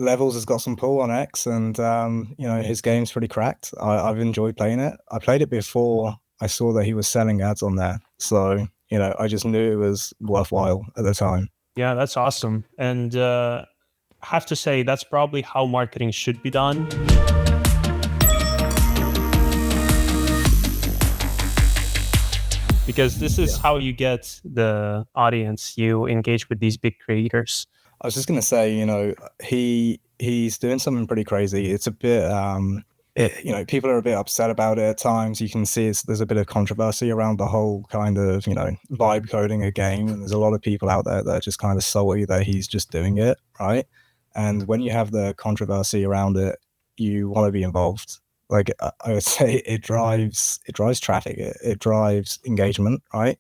Levels has got some pull on X, and his game's pretty cracked. I've enjoyed playing it. I played it before I saw that he was selling ads on there, so I just knew it was worthwhile at the time. Yeah, that's awesome. And I have to say, that's probably how marketing should be done. Because this is how you get the audience. You engage with these big creators. I was just gonna say, he's doing something pretty crazy. It's a bit, people are a bit upset about it at times. You can see there's a bit of controversy around the whole kind of, vibe coding a game. And there's a lot of people out there that are just kind of salty that he's just doing it, right? And when you have the controversy around it, you want to be involved. Like I would say, it drives traffic, it drives engagement, right?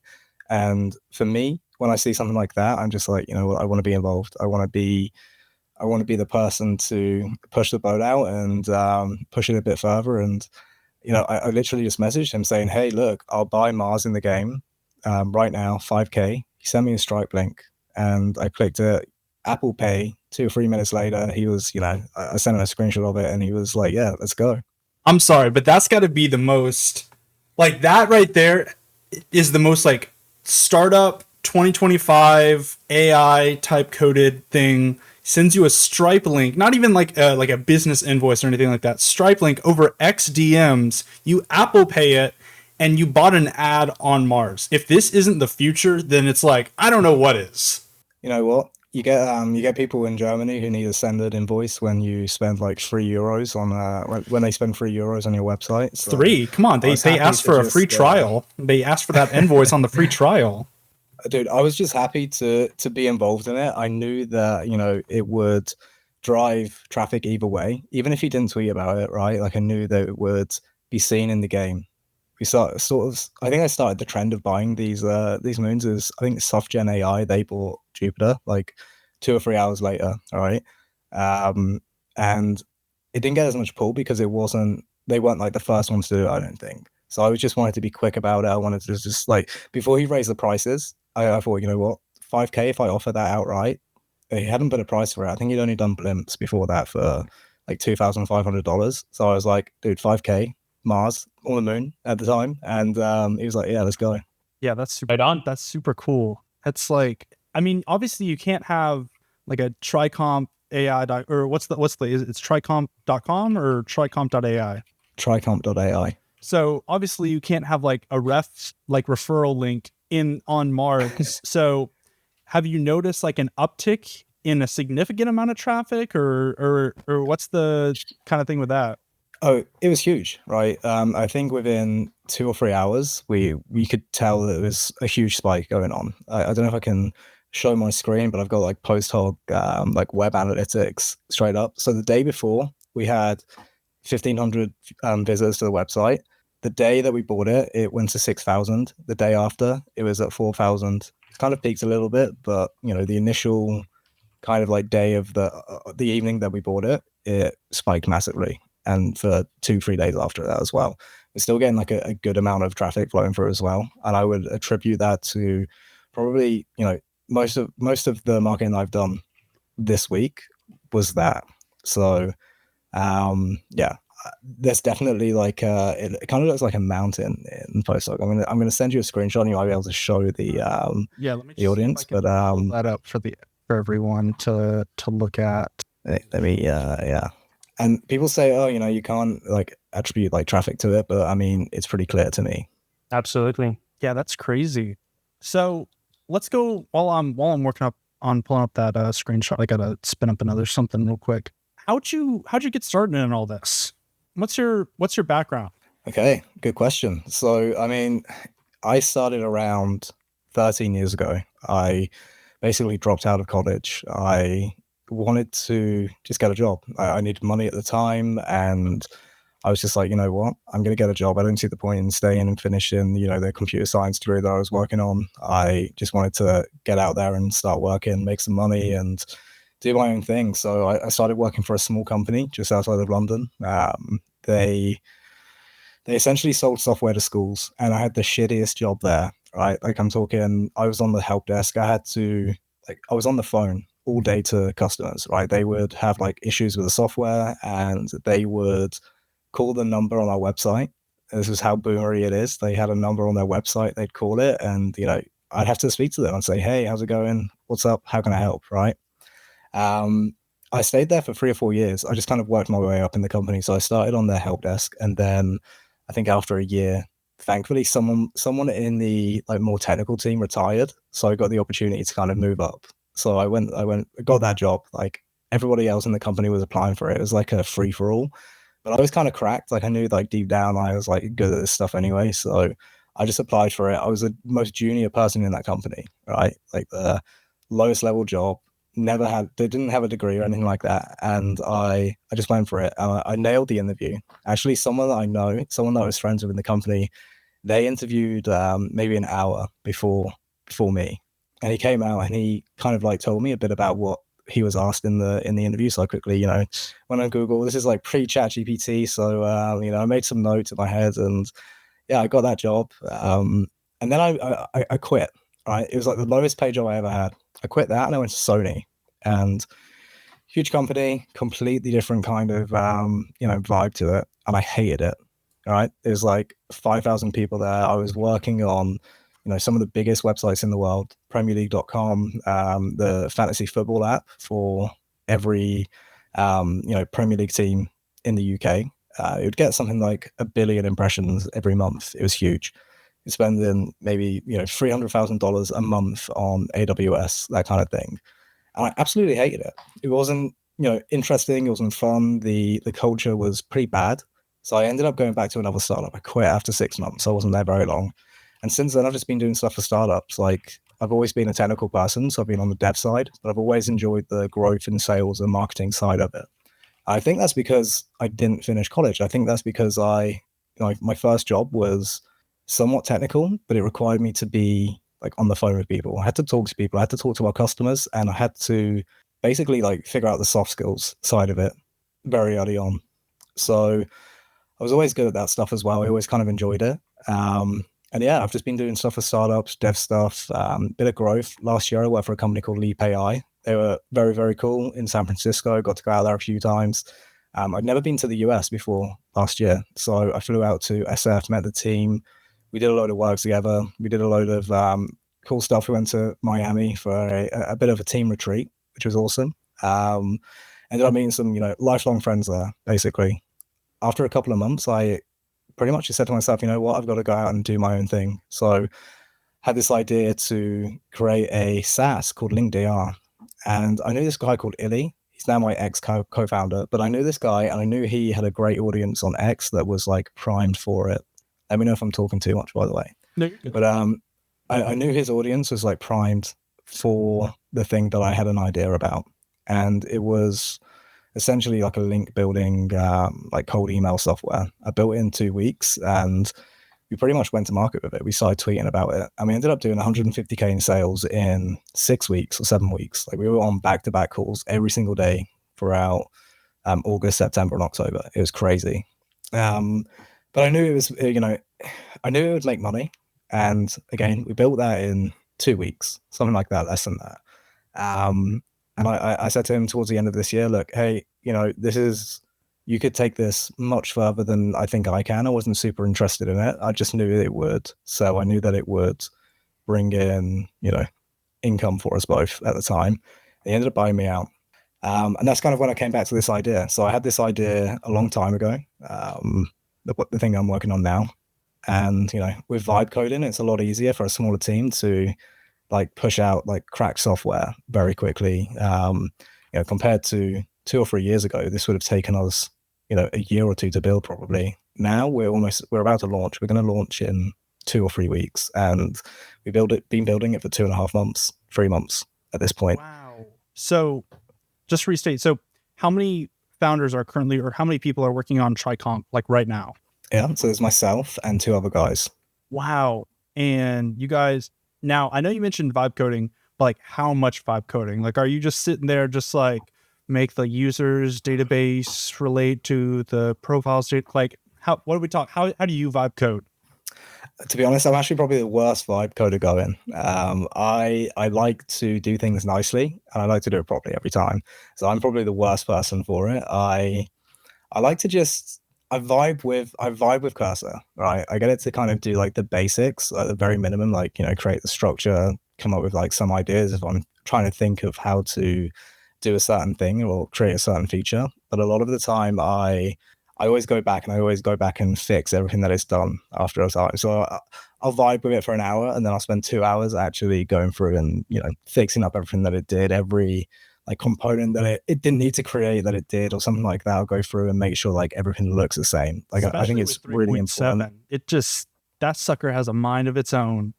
And for me, when I see something like that, I'm just like, I want to be involved. I want to be the person to push the boat out and push it a bit further. And I literally just messaged him saying, "Hey, look, I'll buy Mars in the game right now, 5K." He sent me a Stripe link, and I clicked it. Apple Pay. 2 or 3 minutes later, he was, I sent him a screenshot of it, and he was like, "Yeah, let's go." I'm sorry, but that's got to be the most, like, that right there is the most like startup 2025 AI type coded thing. Sends you a Stripe link, not even like a business invoice or anything like that. Stripe link over XDMs. You Apple Pay it, and you bought an ad on Mars. If this isn't the future, then it's like, I don't know what is. You know what? You get people in Germany who need a send an invoice when you spend like €3 on when they spend €3 on your website. So 3? Come on, they asked for a free trial. They asked for that invoice on the free trial. Dude, I was just happy to be involved in it. I knew that it would drive traffic either way, even if you didn't tweet about it, right? Like I knew that it would be seen in the game. We I think I started the trend of buying these moons. Is I think SoftGen AI, they bought Jupiter like 2 or 3 hours later, all right? And it didn't get as much pull because they weren't like the first ones to do it, I don't think. So I just wanted to be quick about it. I wanted to just like, before he raised the prices, I thought, you know what, 5K, if I offer that outright. He hadn't put a price for it. I think he'd only done blimps before that for like $2,500. So I was like, dude, 5K, Mars on the moon at the time. And he was like, yeah, let's go. Yeah, that's super, right on. That's super cool. It's like, I mean, obviously you can't have like a tricomp AI or it's tricomp.com or tricomp.ai? Tricomp.ai. So obviously you can't have like a referral link on Mars. So have you noticed like an uptick in a significant amount of traffic or what's the kind of thing with that? Oh, it was huge, right? I think within 2 or 3 hours, we could tell that there was a huge spike going on. I don't know if I can show my screen, but I've got like post hog, like web analytics straight up. So the day before, we had 1,500 visitors to the website. The day that we bought it, it went to 6,000. The day after, it was at 4,000. It kind of peaked a little bit, but the initial kind of like day of the evening that we bought it, it spiked massively. And for 2-3 days after that as well, we're still getting like a good amount of traffic flowing through as well. And I would attribute that to probably, most of the marketing I've done this week was that. So, yeah, there's definitely like it kind of looks like a mountain in Postdoc. I'm gonna send you a screenshot and you might be able to show the let me the audience, but pull that up for everyone to look at. Let me yeah. And people say, oh, you can't like attribute like traffic to it, but I mean, it's pretty clear to me. Absolutely. Yeah, that's crazy. So let's go while I'm working on pulling up that screenshot. I gotta spin up another something real quick. How'd you get started in all this? What's your background? Okay, good question. So, I mean, I started around 13 years ago. I basically dropped out of college. I wanted to just get a job. I needed money at the time, and I was just like, you know what, I'm going to get a job. I don't see the point in staying and finishing, the computer science degree that I was working on. I just wanted to get out there and start working, make some money, and do my own thing. So I started working for a small company just outside of London. They essentially sold software to schools, and I had the shittiest job there, right? Like I'm talking, I was on the help desk. I was on the phone all day to customers, right? They would have like issues with the software, and they would call the number on our website. This is how boomery it is. They had a number on their website, they'd call it, and I'd have to speak to them and say, hey, how's it going? What's up? How can I help? Right. I stayed there for 3 or 4 years. I just kind of worked my way up in the company. So I started on their help desk, and then I think after a year, thankfully someone in the like more technical team retired. So I got the opportunity to kind of move up. So I got that job. Like everybody else in the company was applying for it. It was like a free for all. But I was kind of cracked. Like I knew like deep down I was like good at this stuff anyway. So I just applied for it. I was the most junior person in that company, right? Like the lowest level job. They didn't have a degree or anything like that. And I just went for it. I nailed the interview. Actually, someone that I know, someone that I was friends with in the company, they interviewed maybe an hour before me. And he came out and he kind of like told me a bit about what he was asked in the interview. So I quickly, went on Google. This is like pre-ChatGPT. So, I made some notes in my head, and yeah, I got that job. And then I quit, right? It was like the lowest pay job I ever had. I quit that and I went to Sony, and huge company, completely different kind of, vibe to it. And I hated it. All right. There's like 5,000 people there. I was working on, some of the biggest websites in the world, PremierLeague.com, the fantasy football app for every, Premier League team in the UK. It would get something like 1 billion impressions every month. It was huge. You're spending maybe, $300,000 a month on AWS, that kind of thing. And I absolutely hated it. It wasn't, interesting. It wasn't fun. The culture was pretty bad. So I ended up going back to another startup. I quit after 6 months. I wasn't there very long. And since then, I've just been doing stuff for startups. Like I've always been a technical person, so I've been on the dev side, but I've always enjoyed the growth in sales and marketing side of it. I think that's because I didn't finish college. I think that's because my first job was somewhat technical, but it required me to be like on the phone with people. I had to talk to people. I had to talk to our customers, and I had to basically like figure out the soft skills side of it very early on. So I was always good at that stuff as well. I always kind of enjoyed it. And yeah, I've just been doing stuff for startups, dev stuff, bit of growth. Last year, I worked for a company called Leap AI. They were very, very cool in San Francisco. Got to go out there a few times. I'd never been to the US before last year. So I flew out to SF, met the team. We did a load of work together. We did a load of cool stuff. We went to Miami for a bit of a team retreat, which was awesome. Ended up meeting some, lifelong friends there, basically. After a couple of months, I pretty much just said to myself, you know what, I've got to go out and do my own thing. So had this idea to create a SaaS called LinkDR. And I knew this guy called Illy. He's now my ex co-founder, but I knew this guy, and I knew he had a great audience on X that was like primed for it. Let me know if I'm talking too much, by the way. No, you're good. But I knew his audience was like primed for the thing that I had an idea about. And it was essentially like a link building, like cold email software. I built it in 2 weeks, and we pretty much went to market with it. We started tweeting about it, and we ended up doing 150K in sales in 6 weeks or 7 weeks. Like we were on back-to-back calls every single day throughout August, September, and October. It was crazy. But I knew it was, I knew it would make money. And again, we built that in 2 weeks, something like that, less than that. And I said to him towards the end of this year, look, hey, you could take this much further than I think I can. I wasn't super interested in it. I just knew it would. So I knew that it would bring in, income for us both at the time. He ended up buying me out. And that's kind of when I came back to this idea. So I had this idea a long time ago, the thing I'm working on now. And, with vibe coding, it's a lot easier for a smaller team to like push out like crack software very quickly. Compared to 2 or 3 years ago, this would have taken us, a year or two to build probably. Now we're about to launch. We're going to launch in 2 or 3 weeks, and been building it for 2.5 months, 3 months at this point. Wow. So just restate. So how many founders are currently, or how many people are working on TriComp like right now? Yeah. So there's myself and 2 other guys. Wow. And you guys, now I know you mentioned vibe coding, but like how much vibe coding? Like, are you just sitting there just like make the user's database relate to the profile state? Like what do we talk? How do you vibe code? To be honest, I'm actually probably the worst vibe coder going. I like to do things nicely, and I like to do it properly every time. So I'm probably the worst person for it. I like to just I vibe with Cursor, right? I get it to kind of do like the basics at the very minimum, like create the structure, come up with like some ideas if I'm trying to think of how to do a certain thing or create a certain feature. But a lot of the time, I always go back and I always go back and fix everything that it's done after a time. So I'll vibe with it for an hour, and then I'll spend 2 hours actually going through and fixing up everything that it did, every like component that it didn't need to create that it did or something like that. I'll go through and make sure like everything looks the same. Like I think Especially it's with really important. 3.7. It just, that sucker has a mind of its own.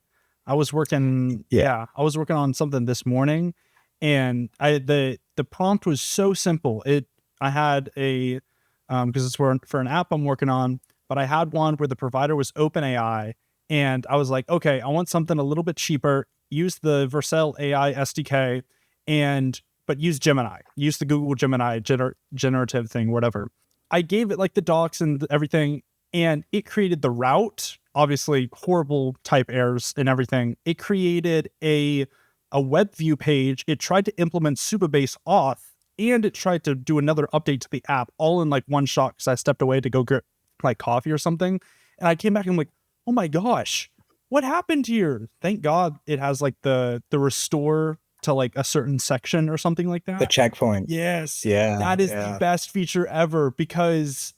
I was working, I was working on something this morning, and the prompt was so simple. I had a because it's for an app I'm working on, but I had one where the provider was OpenAI, and I was like, okay, I want something a little bit cheaper. Use the Vercel AI SDK, but use Gemini. Use the Google Gemini generative thing, whatever. I gave it like the docs and everything, and it created the route. Obviously, horrible type errors and everything. It created a web view page. It tried to implement Supabase auth, and it tried to do another update to the app all in like one shot because I stepped away to go get like coffee or something. And I came back and I'm like, oh my gosh, what happened here? Thank God it has like the restore to like a certain section or something like that. The checkpoint. Yes. Yeah. That is the best feature ever, because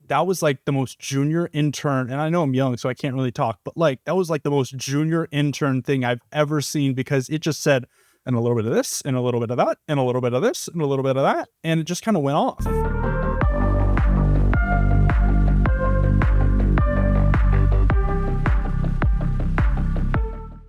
that was like the most junior intern. And I know I'm young, so I can't really talk, but like that was like the most junior intern thing I've ever seen, because it just said, and a little bit of this, and a little bit of that, and a little bit of this, and a little bit of that. And it just kind of went off.